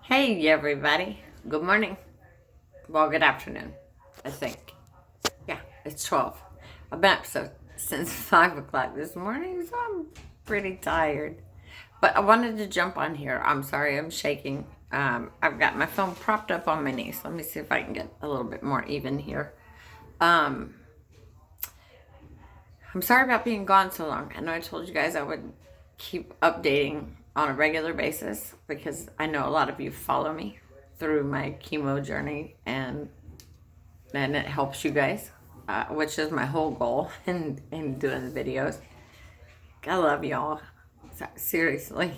Hey everybody, good morning. Well, good afternoon, I think. Yeah, it's 12. I've been up since 5 o'clock this morning, so I'm pretty tired. But I wanted to jump on here. I'm sorry, I'm shaking. I've got my phone propped up on my knees. Let me see if I can get a little bit more even here. Um, I'm sorry about being gone so long. I know I told you guys I would keep updating on a regular basis because I know a lot of you follow me through my chemo journey, and it helps you guys, which is my whole goal in doing the videos. I love y'all. Seriously,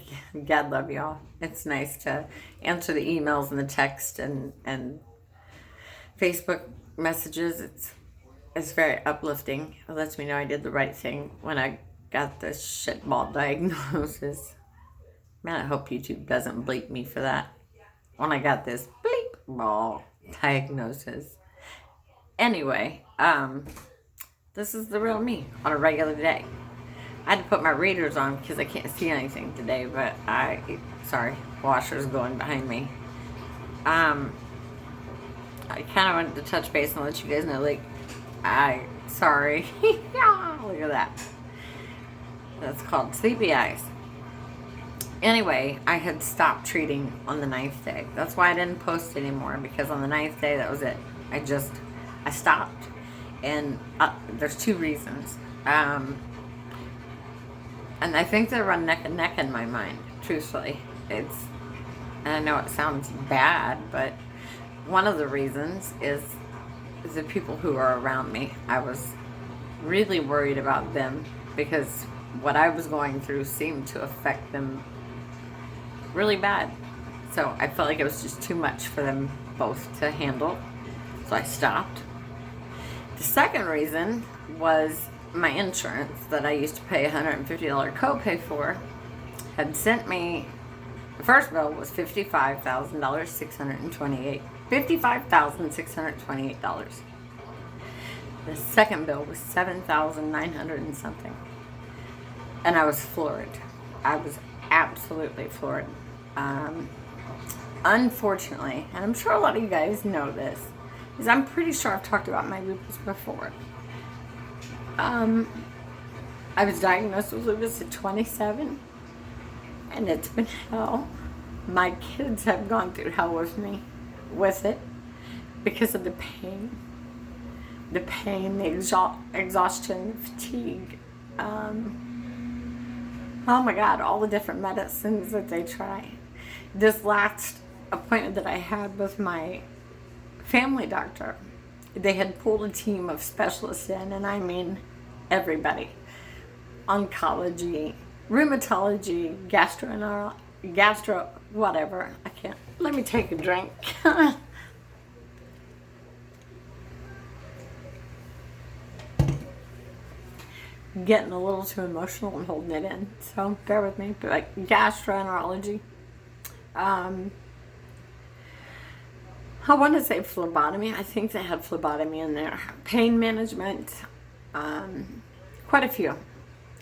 God love y'all. It's nice to answer the emails and the text and Facebook messages. It's very uplifting. It lets me know I did the right thing when I got this shitball diagnosis. Man, I hope YouTube doesn't bleep me for that. When I got this bleep ball diagnosis. Anyway, this is the real me on a regular day. I had to put my readers on because I can't see anything today, but sorry, washer's going behind me. I kind of wanted to touch base and let you guys know, like, sorry. Look at that. That's called sleepy eyes. Anyway, I had stopped treating on the 9th day. That's why I didn't post anymore, because on the 9th day, that was it. I stopped. And there's two reasons. And I think they run neck and neck in my mind, truthfully. And I know it sounds bad, but one of the reasons is the people who are around me. I was really worried about them because what I was going through seemed to affect them really bad. So I felt like it was just too much for them both to handle. So I stopped. The second reason was my insurance that I used to pay $150 copay for had sent me, the first bill was $55,628. The second bill was $7,900 and something. And I was floored. I was absolutely floored. Unfortunately, and I'm sure a lot of you guys know this, because I'm pretty sure I've talked about my lupus before. I was diagnosed with lupus at 27, and it's been hell. My kids have gone through hell with me, with it, because of the pain, the exhaustion, the fatigue. Oh my God, all the different medicines that they try. This last appointment that I had with my family doctor, they had pulled a team of specialists in, and I mean everybody. Oncology, rheumatology, whatever. I can't. Let me take a drink. Getting a little too emotional and holding it in, so bear with me. But like gastroenterology, I want to say phlebotomy. I think they had phlebotomy in there. Pain management, quite a few.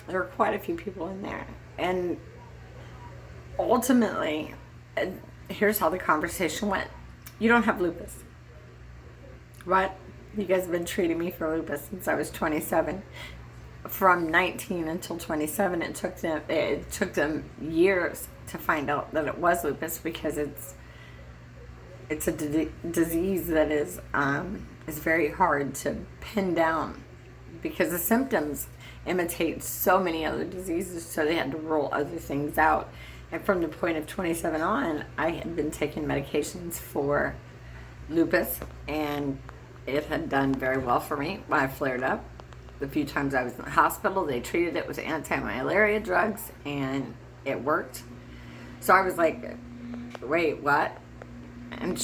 There were quite a few people in there, and ultimately, here's how the conversation went. You don't have lupus, right? You guys have been treating me for lupus since I was 27. From 19 until 27, it took them years to find out that it was lupus, because it's a disease that is very hard to pin down, because the symptoms imitate so many other diseases, so they had to rule other things out. And from the point of 27 on, I had been taking medications for lupus, and it had done very well for me when I flared up. The few times I was in the hospital, they treated it with anti-malaria drugs, and it worked. So I was like, wait, what? And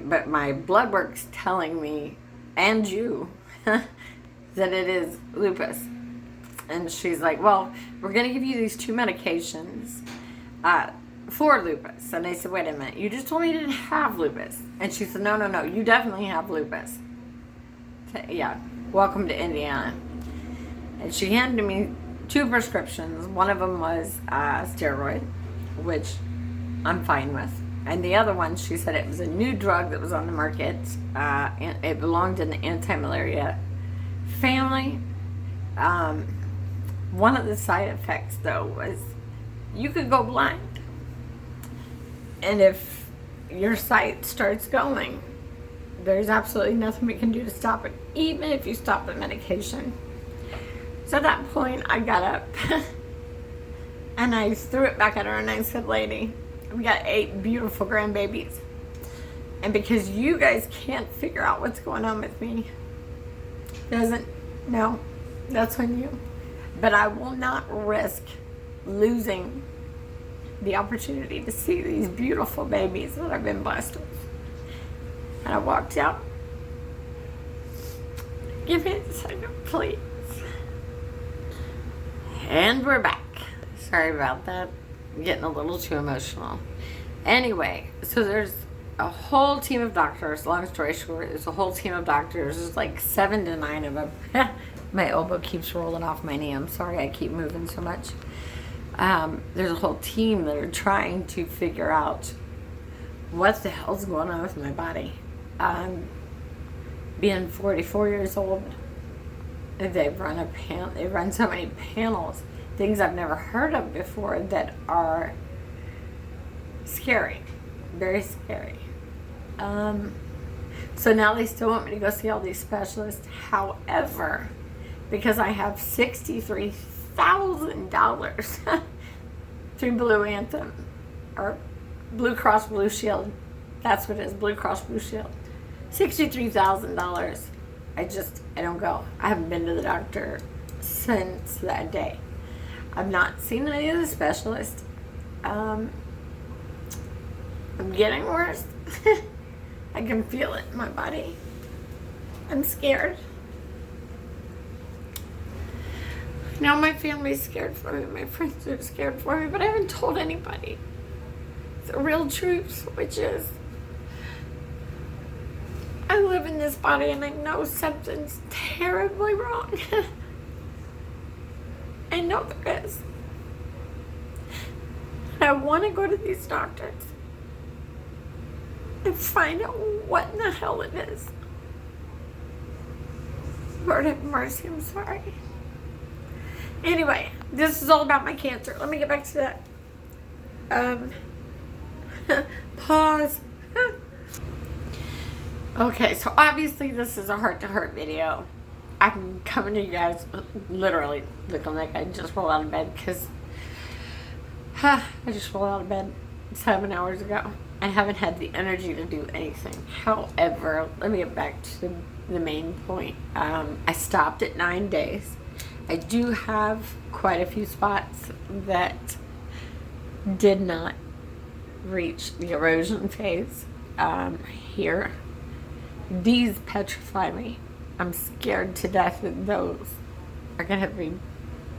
but my blood work's telling me, and you, that it is lupus. And she's like, well, we're going to give you these two medications for lupus. And I said, wait a minute, you just told me you didn't have lupus. And she said, no, you definitely have lupus. Yeah. Welcome to Indiana. And she handed me two prescriptions. One of them was steroid, which I'm fine with. And the other one, she said it was a new drug that was on the market. And it belonged in the anti-malaria family. One of the side effects, though, was you could go blind. And if your sight starts going, there's absolutely nothing we can do to stop it, even if you stop the medication. So at that point, I got up and I threw it back at her and I said, lady, we got 8 beautiful grandbabies. And because you guys can't figure out what's going on with me, no, that's on you. But I will not risk losing the opportunity to see these beautiful babies that I've been blessed with. And I walked out. Give me a second, please. And we're back. Sorry about that. I'm getting a little too emotional. Anyway, so there's a whole team of doctors. Long story short, there's a whole team of doctors. There's like 7 to 9 of them. My elbow keeps rolling off my knee. I'm sorry I keep moving so much. There's a whole team that are trying to figure out what the hell's going on with my body. Being 44 years old, they run so many panels, things I've never heard of before that are scary, very scary. So now they still want me to go see all these specialists. However, because I have $63,000 through Blue Anthem, or Blue Cross Blue Shield, that's what it is, Blue Cross Blue Shield. $63,000. I don't go. I haven't been to the doctor since that day. I've not seen any of the specialists. I'm getting worse. I can feel it in my body. I'm scared. Now my family's scared for me. My friends are scared for me, but I haven't told anybody the real truth, which is I live in this body and I know something's terribly wrong. I know there is. And I want to go to these doctors and find out what in the hell it is. Lord have mercy, I'm sorry. Anyway, this is all about my cancer. Let me get back to that. Pause. Okay, so obviously this is a heart-to-heart video. I'm coming to you guys literally looking like I just rolled out of bed because I just rolled out of bed 7 hours ago. I haven't had the energy to do anything. However, let me get back to the main point. I stopped at 9 days. I do have quite a few spots that did not reach the erosion phase here. These petrify me. I'm scared to death that those are going to be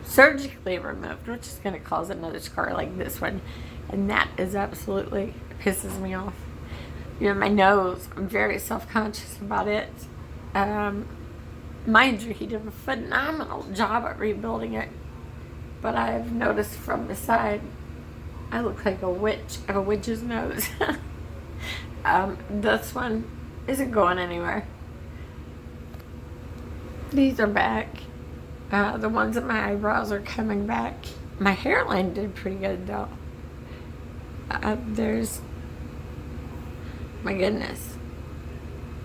surgically removed, which is going to cause another scar like this one. And that is absolutely pisses me off. You know, my nose, I'm very self-conscious about it. Mind you, he did a phenomenal job at rebuilding it. But I've noticed from the side, I look like a witch. I have a witch's nose. This one isn't going anywhere. These are back. The ones in my eyebrows are coming back. My hairline did pretty good though. There's, my goodness.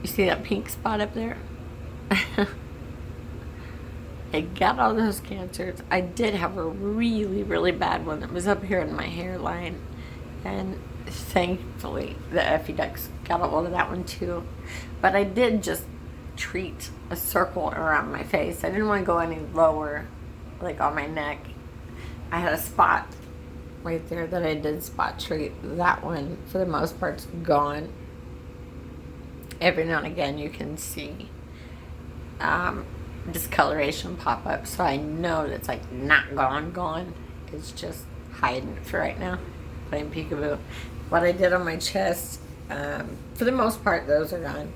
You see that pink spot up there? I got all those cancers. I did have a really, really bad one that was up here in my hairline. And thankfully, the EFUDEX got a hold of that one too. But I did just treat a circle around my face. I didn't want to go any lower, like on my neck. I had a spot right there that I did spot treat. That one, for the most part, is gone. Every now and again, you can see discoloration pop up. So I know that's like not gone. It's just hiding for right now. Playing peekaboo. What I did on my chest, for the most part, those are gone.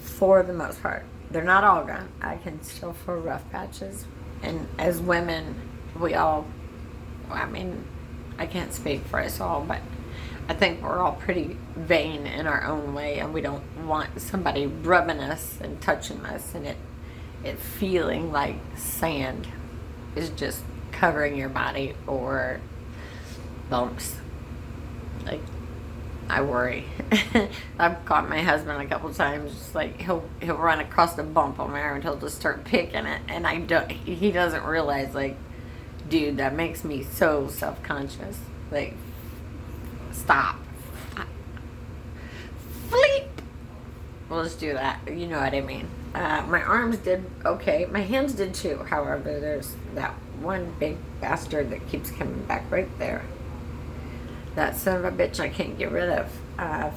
For the most part. They're not all gone. I can still feel rough patches. And as women, we all, I mean, I can't speak for us all, but I think we're all pretty vain in our own way, and we don't want somebody rubbing us and touching us, and it feeling like sand is just covering your body, or bumps. Like, I worry. I've caught my husband a couple times. Just like he'll run across a bump on my arm and he'll just start picking it, and he doesn't realize, like, dude, that makes me so self-conscious. Like, stop. Fleep. Well, let's do that. You know what I mean. My arms did okay. My hands did too. However, there's that one big bastard that keeps coming back right there. That son of a bitch I can't get rid of.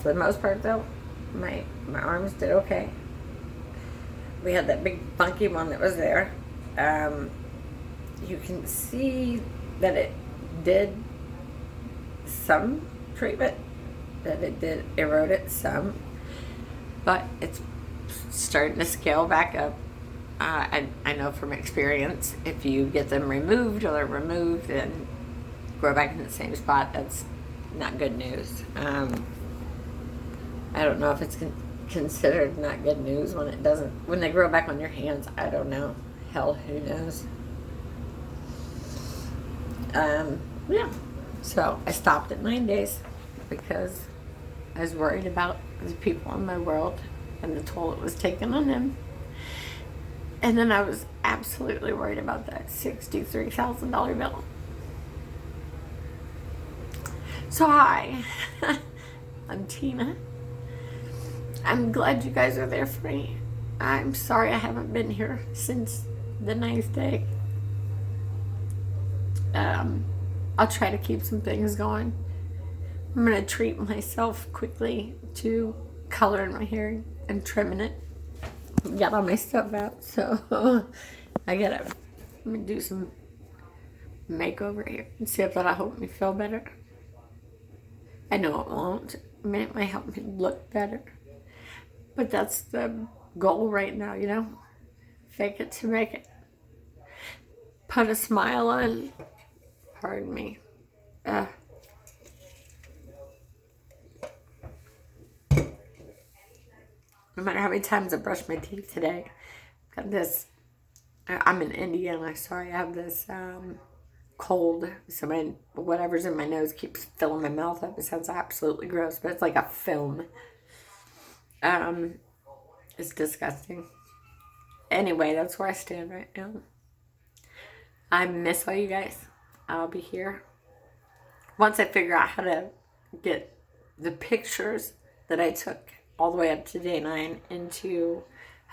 For the most part, though, my arms did okay. We had that big funky one that was there. You can see that it did some treatment, that it did erode it some, but it's starting to scale back up. I know from experience, if you get them removed or they're removed and grow back in the same spot, that's not good news. I don't know if it's considered not good news when it doesn't, when they grow back on your hands. I don't know. Hell, who knows? Yeah. So I stopped at 9 days because I was worried about the people in my world and the toll it was taking on them. And then I was absolutely worried about that $63,000 bill. So hi, I'm Tina. I'm glad you guys are there for me. I'm sorry I haven't been here since the 9th day. I'll try to keep some things going. I'm going to treat myself quickly to coloring my hair and trimming it. Got all my stuff out, so I'm going to do some makeover here and see if that'll help me feel better. I know it won't. I mean, it might help me look better. But that's the goal right now, you know? Fake it to make it. Put a smile on. Pardon me. No matter how many times I brush my teeth today, got this. I'm in Indiana, so I have this cold. So whatever's in my nose keeps filling my mouth up. It sounds absolutely gross, but it's like a film. It's disgusting. Anyway, that's where I stand right now. I miss all you guys. I'll be here. Once I figure out how to get the pictures that I took all the way up to day 9 into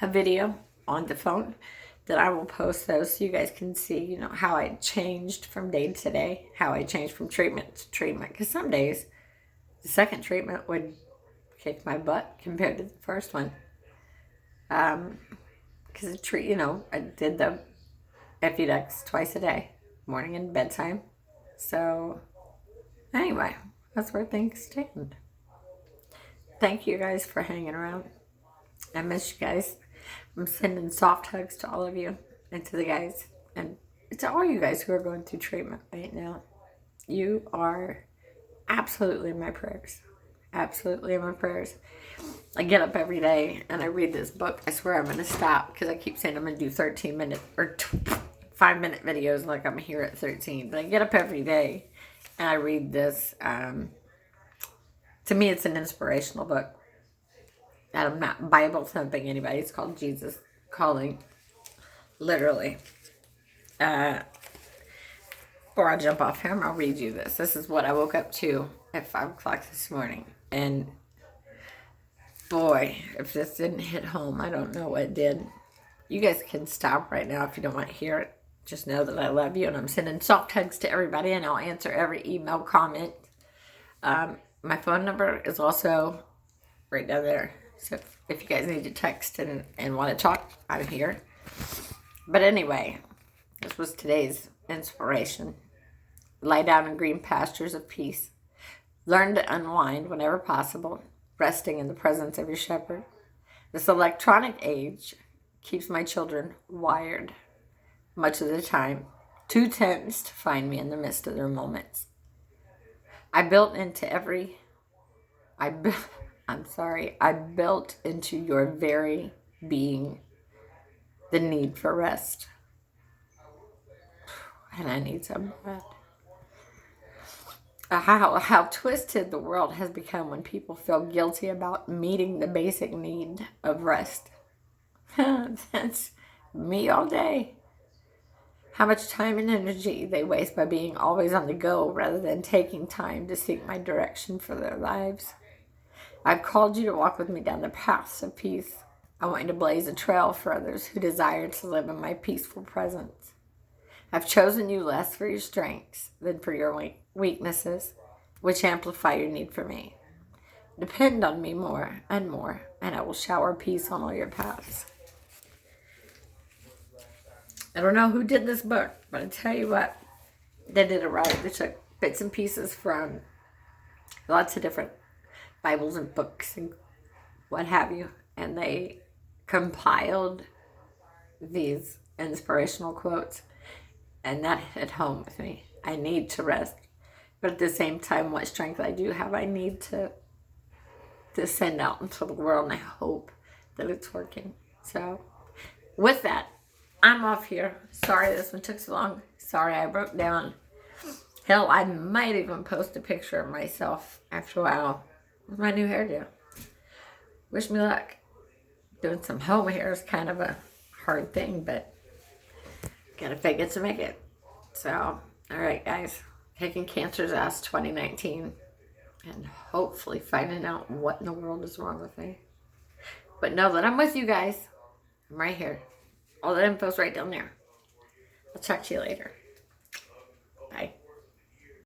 a video on the phone, that I will post those so you guys can see, you know, how I changed from day to day, how I changed from treatment to treatment. Because some days, the second treatment would kick my butt compared to the first one. Because I did the EFUDEX twice a day, morning and bedtime. So anyway, that's where things stand. Thank you guys for hanging around. I miss you guys. I'm sending soft hugs to all of you and to the guys, and to all you guys who are going through treatment right now. You are absolutely in my prayers. Absolutely in my prayers. I get up every day and I read this book. I swear I'm going to stop because I keep saying I'm going to do 13-minute or 5-minute videos like I'm here at 13. But I get up every day and I read this. To me, it's an inspirational book. I'm not Bible thumping anybody. It's called Jesus Calling. Literally. Or I'll jump off here and I'll read you this. This is what I woke up to at 5 o'clock this morning. And boy, if this didn't hit home, I don't know what did. You guys can stop right now if you don't want to hear it. Just know that I love you and I'm sending soft hugs to everybody, and I'll answer every email, comment. My phone number is also right down there. So if you guys need to text and want to talk, I'm here. But anyway, this was today's inspiration. Lie down in green pastures of peace. Learn to unwind whenever possible, resting in the presence of your shepherd. This electronic age keeps my children wired much of the time, too tense to find me in the midst of their moments. I built into every I'm sorry, I built into your very being the need for rest. And I need some rest. How twisted the world has become when people feel guilty about meeting the basic need of rest. That's me all day. How much time and energy they waste by being always on the go rather than taking time to seek my direction for their lives. I've called you to walk with me down the paths of peace. I want you to blaze a trail for others who desire to live in my peaceful presence. I've chosen you less for your strengths than for your weaknesses, which amplify your need for me. Depend on me more, and I will shower peace on all your paths. I don't know who did this book, but I tell you what, they did it right. They took bits and pieces from lots of different Bibles and books and what have you, and they compiled these inspirational quotes, and that hit home with me. I need to rest, but at the same time, what strength I do have, I need to send out into the world, and I hope that it's working. So with that, I'm off here. Sorry this one took so long. Sorry I broke down. Hell, I might even post a picture of myself after a while with my new hairdo. Wish me luck. Doing some home hair is kind of a hard thing, but gotta fake it to make it. So, alright guys. Kicking cancer's ass 2019. And hopefully finding out what in the world is wrong with me. But know that I'm with you guys. I'm right here. All the info's right down there. I'll talk to you later.